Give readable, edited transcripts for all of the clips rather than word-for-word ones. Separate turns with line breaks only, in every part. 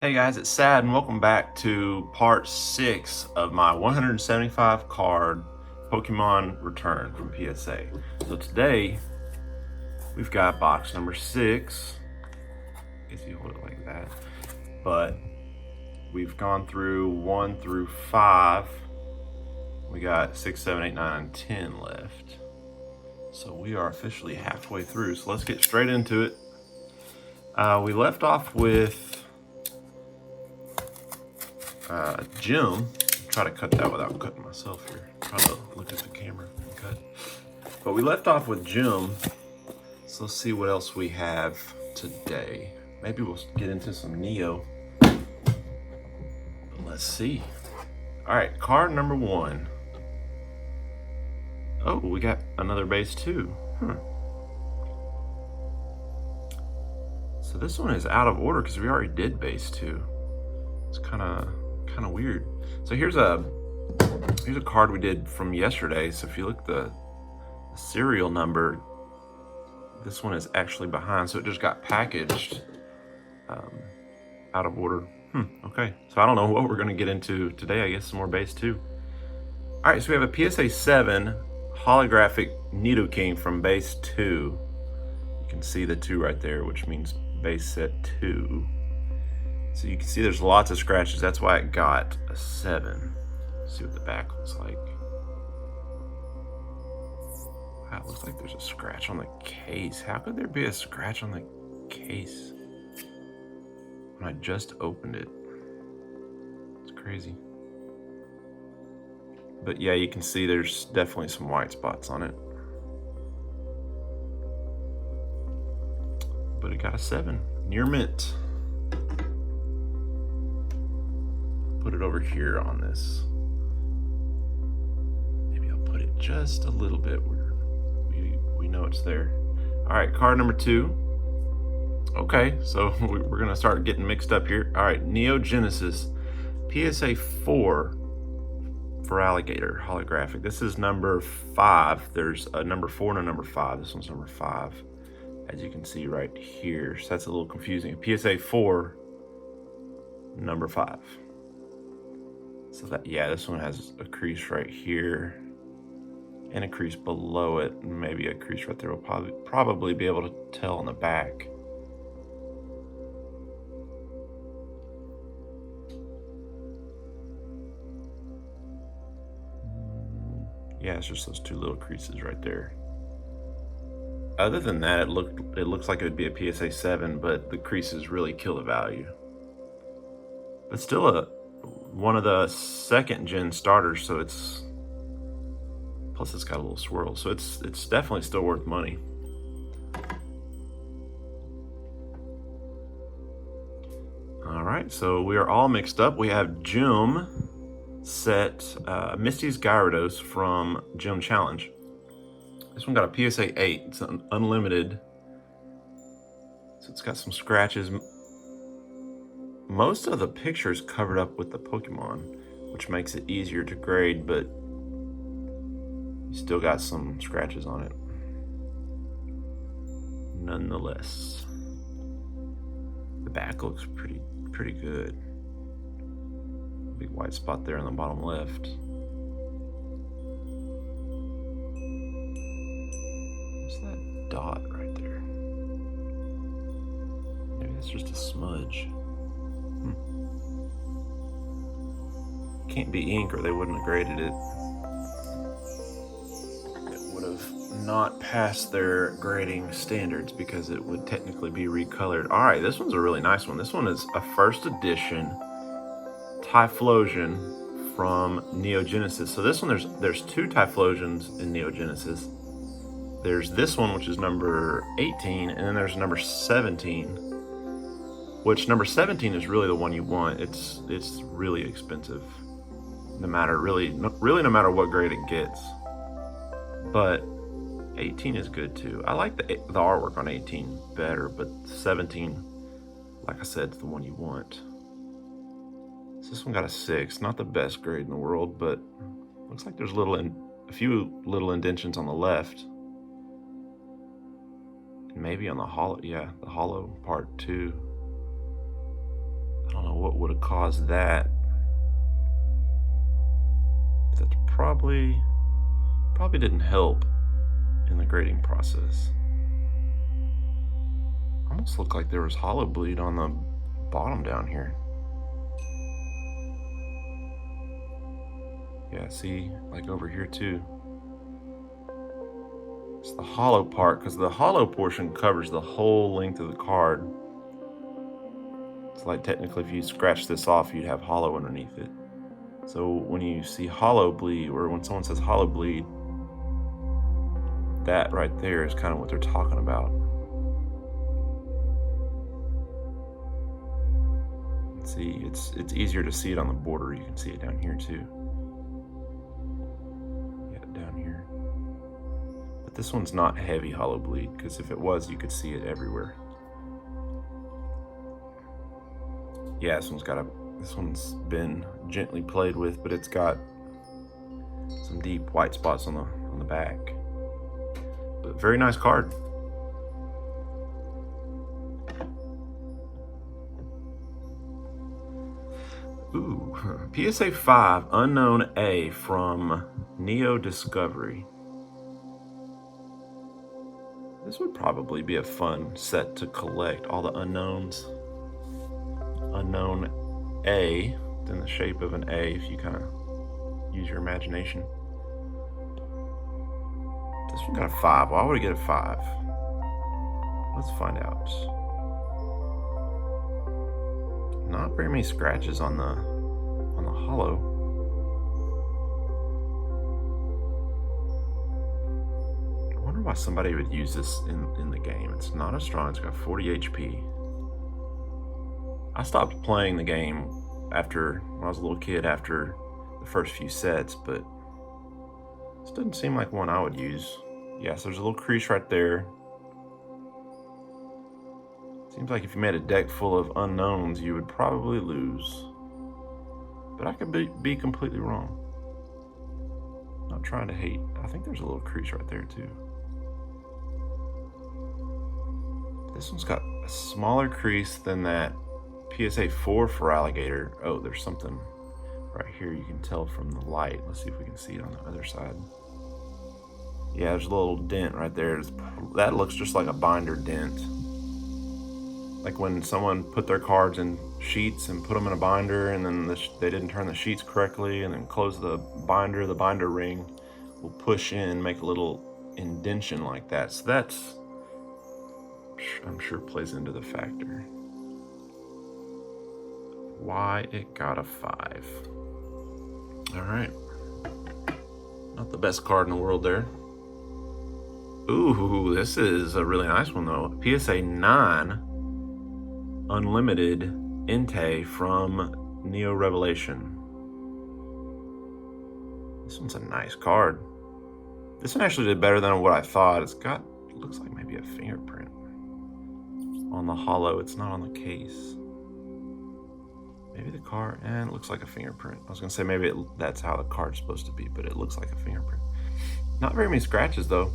Hey guys, it's Sad and welcome back to part 6 of my 175 card Pokemon return from PSA. So today we've got box number 6, if you hold it like that, but we've gone through 1 through 5. We got 6, 7, 8, 9, and 10 left. So we are officially halfway through, so let's get straight into it. We left off with Jim. Try to cut that without cutting myself here. Try to look at the camera and cut. But we left off with Jim. So let's see what else we have today. Maybe we'll get into some Neo. But let's see. All right, card number 1. Oh, we got another base 2. So this one is out of order because we already did base 2. It's kind of weird. So here's a card we did from yesterday. So if you look the serial number, this one is actually behind, so it just got packaged out of order. Okay, so I don't know what we're going to get into today. I guess some more base 2. All right, so we have a PSA 7 holographic Nidoking from base 2. You can see the 2 right there, which means base set 2. So you can see there's lots of scratches. That's why it got a 7. Let's see what the back looks like. Wow, it looks like there's a scratch on the case. How could there be a scratch on the case when I just opened it? It's crazy. But yeah, you can see there's definitely some white spots on it. But it got a 7. Near mint. Put it over here on this. Maybe I'll put it just a little bit where we know it's there. All right, card number 2. Okay, so we're gonna start getting mixed up here. All right, Neogenesis, PSA 4 for Alligator holographic. This is number 5. There's a number 4 and a number 5. This one's number 5, as you can see right here. So that's a little confusing. PSA 4, number 5. So that, yeah, this one has a crease right here and a crease below it, and maybe a crease right there. We'll probably be able to tell on the back. Yeah, it's just those 2 little creases right there. Other than that, it looks like it would be a PSA 7, but the creases really kill the value. But still one of the 2nd gen starters, so it's, plus it's got a little swirl, so it's definitely still worth money. All right, so we are all mixed up. We have Jim set Misty's Gyarados from Gym Challenge. This one got a PSA 8. It's an unlimited, so it's got some scratches. Most of the picture's covered up with the Pokemon, which makes it easier to grade, but you still got some scratches on it nonetheless. The back looks pretty good. Big white spot there in the bottom left. What's that dot right there? Maybe that's just a smudge. Can't be ink or they wouldn't have graded it. It would have not passed their grading standards because it would technically be recolored. All right, this one's a really nice one. This one is a 1st edition Typhlosion from Neogenesis. So this one, there's 2 Typhlosions in Neogenesis. There's this one, which is number 18, and then there's number 17, which number 17 is really the one you want. It's really expensive, no matter what grade it gets. But 18 is good too. I like the artwork on 18 better, but 17, like I said, is the one you want. So this one got a 6. Not the best grade in the world, but looks like there's a few little indentions on the left. And maybe on the hollow, yeah, the hollow part too. I don't know what would have caused that. That probably didn't help in the grading process. Almost looked like there was hollow bleed on the bottom down here. Yeah, see, like over here too. It's the hollow part, because the hollow portion covers the whole length of the card. It's like technically if you scratch this off, you'd have hollow underneath it. So when you see hollow bleed, or when someone says hollow bleed, that right there is kind of what they're talking about. Let's see, it's easier to see it on the border. You can see it down here too. Yeah, down here. But this one's not heavy hollow bleed, because if it was, you could see it everywhere. Yeah, this one's been gently played with, but it's got some deep white spots on the back. But very nice card. Ooh, PSA 5 Unknown A from Neo Discovery. This would probably be a fun set to collect, all the unknowns. Unknown A, in the shape of an A, if you kind of use your imagination. This one got a 5. Why would it get a 5? Let's find out. Not very many scratches on the hollow. I wonder why somebody would use this in the game. It's not as strong. It's got 40 HP. I stopped playing the game when I was a little kid, after the first few sets, but this doesn't seem like one I would use. Yeah, so there's a little crease right there. Seems like if you made a deck full of unknowns, you would probably lose. But I could be completely wrong. Not trying to hate. I think there's a little crease right there too. This one's got a smaller crease than that PSA 4 for Alligator. Oh, there's something right here you can tell from the light. Let's see if we can see it on the other side. Yeah, there's a little dent right there. That looks just like a binder dent. Like when someone put their cards in sheets and put them in a binder, and then they didn't turn the sheets correctly, and then close the binder ring will push in, make a little indention like that. So that's, I'm sure, plays into the factor why it got a 5. All right, not the best card in the world there. Ooh, this is a really nice one though. PSA 9 Unlimited Entei from Neo Revelation. This one's a nice card. This one actually did better than what I thought. It looks like maybe a fingerprint on the hollow. It's not on the case. Maybe the card, and it looks like a fingerprint. I was gonna say maybe that's how the card's supposed to be, but it looks like a fingerprint. Not very many scratches though.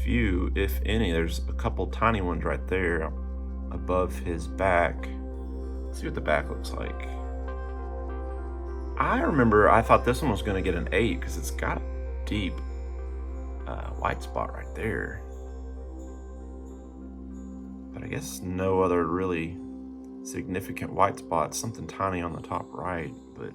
Few, if any. There's a couple tiny ones right there above his back. Let's see what the back looks like. I thought this one was going to get an 8 because it's got a deep white spot right there. But I guess no other really significant white spots. Something tiny on the top right. But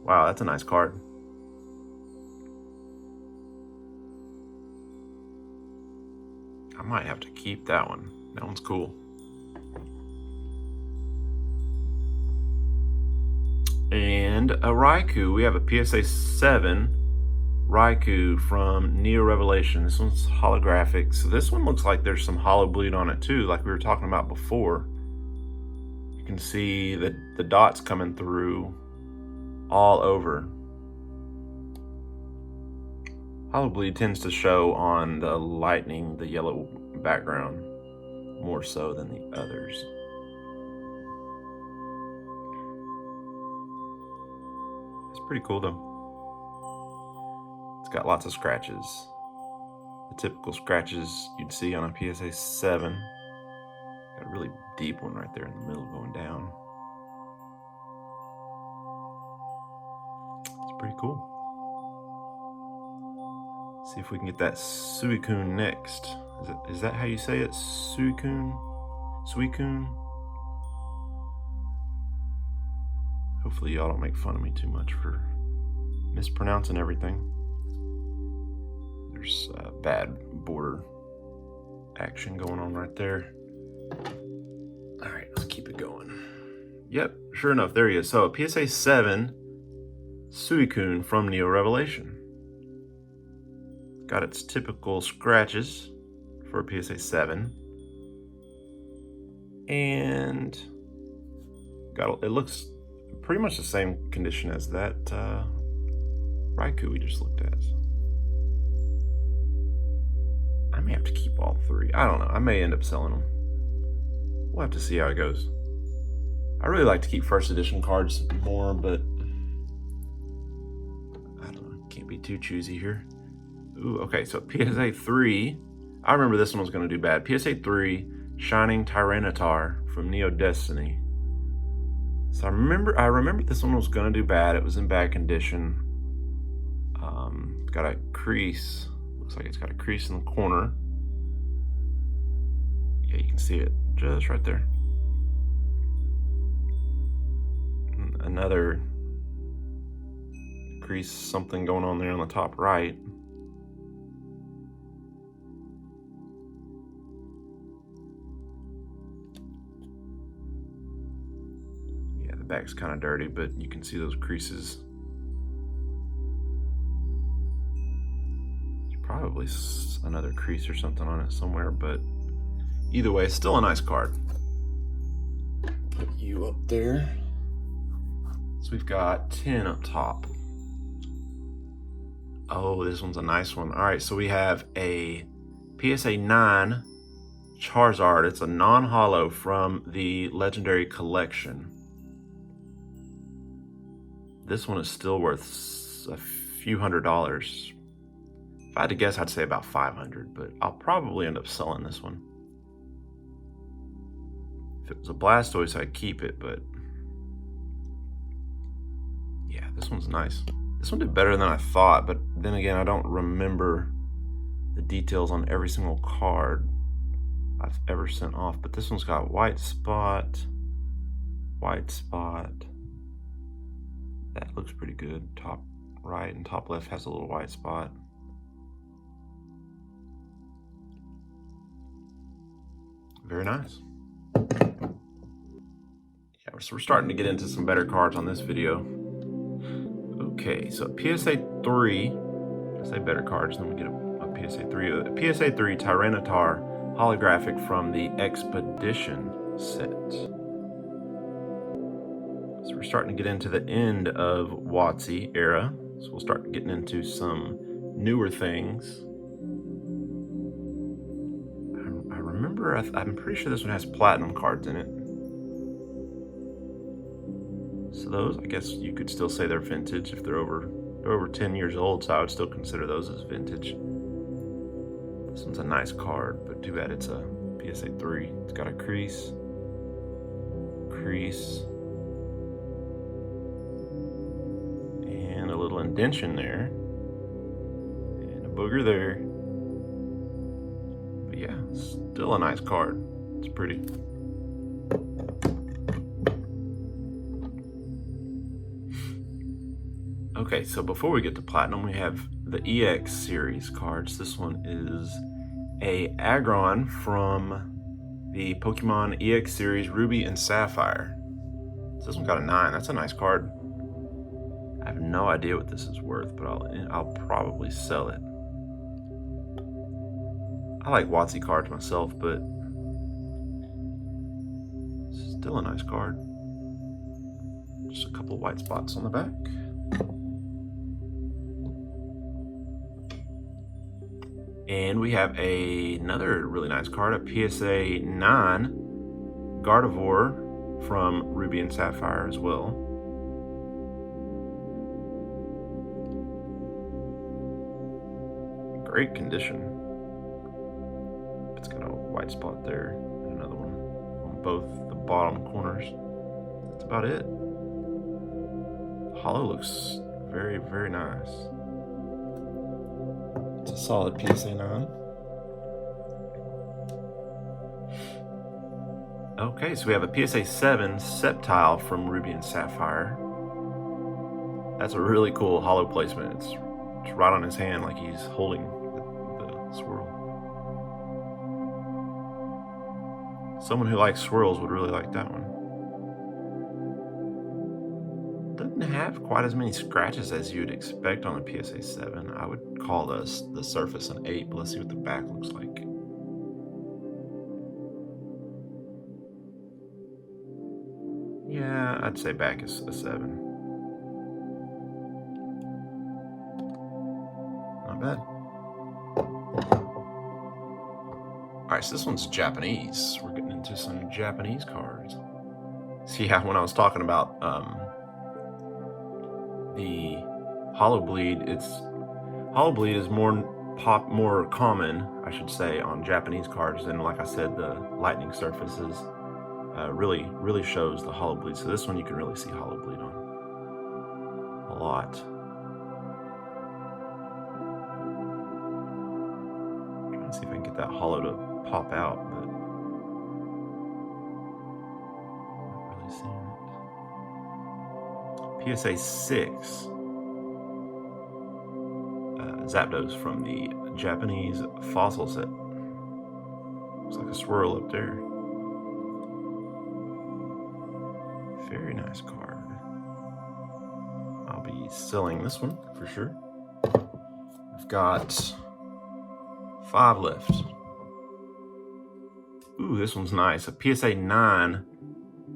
wow, that's a nice card. I might have to keep that one. That one's cool. And a Raikou. We have a PSA 7 Raikou from Neo Revelation. This one's holographic. So this one looks like there's some hollow bleed on it too, like we were talking about before. You can see the dots coming through all over. Hollow bleed tends to show on the lightning, the yellow background, more so than the others. It's pretty cool though. It's got lots of scratches. The typical scratches you'd see on a PSA 7. Got a really deep one right there in the middle going down. It's pretty cool. See if we can get that Suicune next. Is that how you say it? Suicune? Suicune? Hopefully y'all don't make fun of me too much for mispronouncing everything. There's bad border action going on right there. All right, let's keep it going. Yep, sure enough, there he is. So PSA 7 Suicune from Neo Revelation. Got its typical scratches for a PSA 7. And it looks pretty much the same condition as that Raikou we just looked at. I may have to keep all three. I don't know. I may end up selling them. We'll have to see how it goes. I really like to keep first edition cards more, but I don't know. Can't be too choosy here. Ooh, okay, so PSA 3. I remember this one was going to do bad. PSA 3, Shining Tyranitar from Neo Destiny. So I remember this one was going to do bad. It was in bad condition. It's got a crease. Looks like it's got a crease in the corner. Yeah, you can see it just right there. Another crease, something going on there on the top right. Yeah, the back's kind of dirty, but you can see those creases. There's probably another crease or something on it somewhere, but either way, it's still a nice card. Put you up there. So we've got 10 up top. Oh, this one's a nice one. All right, so we have a PSA 9 Charizard. It's a non-holo from the Legendary Collection. This one is still worth a few $100s. If I had to guess, I'd say about 500, but I'll probably end up selling this one. If it was a Blastoise, I'd keep it, but yeah, this one's nice. This one did better than I thought, but then again, I don't remember the details on every single card I've ever sent off. But this one's got white spot. That looks pretty good. Top right and top left has a little white spot. Very nice. Yeah, so we're starting to get into some better cards on this video. Okay, so PSA 3, I say better cards, then we get a PSA 3. A PSA 3 Tyranitar holographic from the Expedition set. So we're starting to get into the end of WotC era. So we'll start getting into some newer things. I remember, I'm pretty sure this one has platinum cards in it. So those, I guess you could still say they're vintage if they're over 10 years old, so I would still consider those as vintage. This one's a nice card, but too bad it's a PSA 3. It's got a crease, and a little indentation there, and a booger there. But yeah, still a nice card. It's pretty. Okay, so before we get to Platinum, we have the EX series cards. This one is a Aggron from the Pokemon EX series Ruby and Sapphire. So this one got a 9. That's a nice card. I have no idea what this is worth, but I'll probably sell it. I like WotC cards myself, but still a nice card. Just a couple white spots on the back. And we have another really nice card, a PSA 9 Gardevoir from Ruby and Sapphire as well. Great condition. It's got a white spot there, and another one on both the bottom corners. That's about it. Hollow looks very, very nice. It's a solid PSA 9. Okay, so we have a PSA 7 Sceptile from Ruby and Sapphire. That's a really cool hollow placement. It's right on his hand like he's holding the swirl. Someone who likes swirls would really like that one. Doesn't have quite as many scratches as you'd expect on a PSA 7. I would call the surface an 8, but let's see what the back looks like. Yeah, I'd say back is a 7. Not bad. Alright, so this one's Japanese. We're getting into some Japanese cards. So yeah, when I was talking about the hollow bleed, hollow bleed is more common, I should say, on Japanese cards than, like I said, the lightning surfaces. Really shows the hollow bleed. So this one you can really see hollow bleed on a lot. I'm trying to see if I can get that hollow to pop out, but not really seeing it. PSA 6 Zapdos from the Japanese fossil set. Looks like a swirl up there. Very nice card. I'll be selling this one for sure. I've got 5 left. Ooh, this one's nice. A PSA 9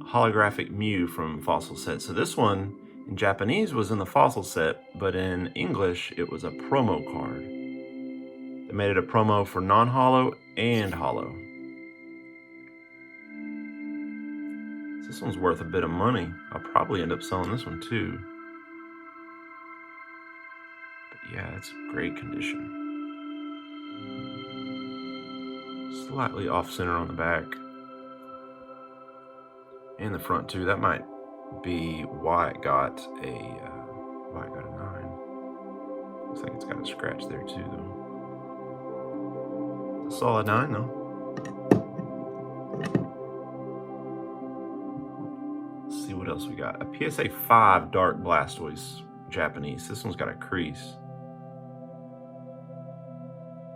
holographic Mew from Fossil Set. So this one in Japanese was in the Fossil Set, but in English it was a promo card. They made it a promo for non-hollow and hollow. This one's worth a bit of money. I'll probably end up selling this one too. But yeah, it's great condition. Slightly off center on the back. And the front too. That might be why it got a 9. Looks like it's got a scratch there too though. It's a solid 9 though. What else we got? A PSA 5 Dark Blastoise Japanese. This one's got a crease.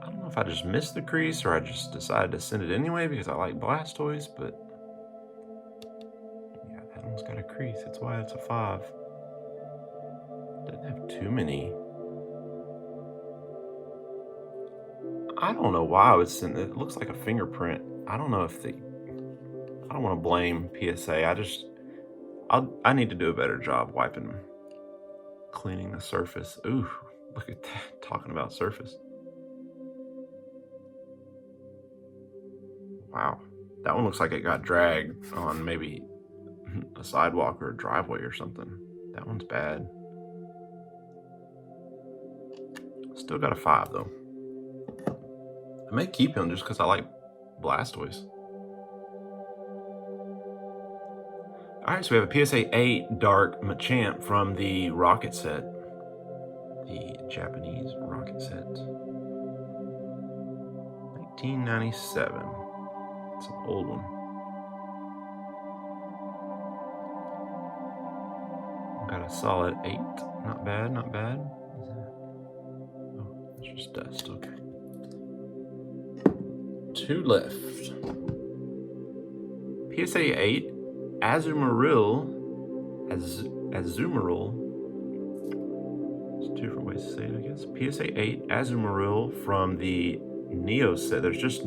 I don't know if I just missed the crease or I just decided to send it anyway because I like Blastoise, but yeah, that one's got a crease. That's why it's a 5. Doesn't have too many. I don't know why I would send it. It looks like a fingerprint. I don't know if I don't want to blame PSA. I need to do a better job cleaning the surface. Ooh, look at that, talking about surface. Wow, that one looks like it got dragged on maybe a sidewalk or a driveway or something. That one's bad. Still got a 5 though. I may keep him just because I like Blastoise. Alright, so we have a PSA 8 Dark Machamp from the Rocket set. The Japanese Rocket set. 1997. It's an old one. Got a solid 8. Not bad, not bad. Is that? Oh, that's just dust, okay. 2 left. PSA 8 Azumarill. There's 2 different ways to say it, I guess. PSA 8 Azumarill from the Neo set. There's just,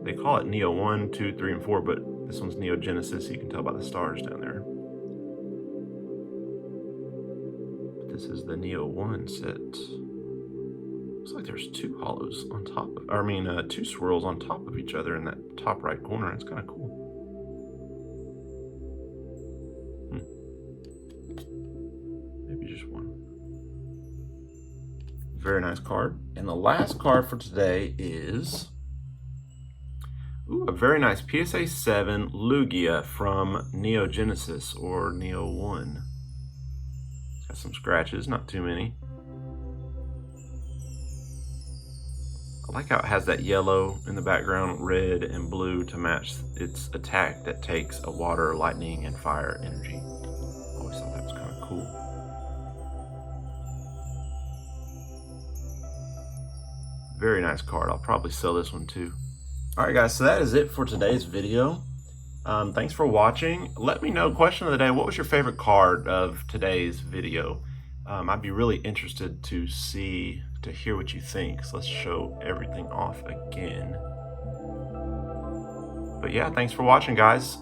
they call it Neo 1, 2, 3, and 4, but this one's Neo Genesis, so you can tell by the stars down there. But this is the Neo 1 set. Looks like there's 2 hollows on top of, 2 swirls on top of each other in that top right corner. It's kind of cool. Maybe just 1. Very nice card. And the last card for today is, Ooh, a very nice PSA 7 Lugia from Neo Genesis or Neo 1. Got some scratches, not too many. I like how it has that yellow in the background, red and blue to match its attack that takes a water, lightning, and fire energy. Always thought that was kind of cool. Very nice card. I'll probably sell this one too. All right, guys, so that is it for today's video. Thanks for watching. Let me know, question of the day, what was your favorite card of today's video? I'd be really interested to hear what you think. So let's show everything off again. But yeah, thanks for watching, guys.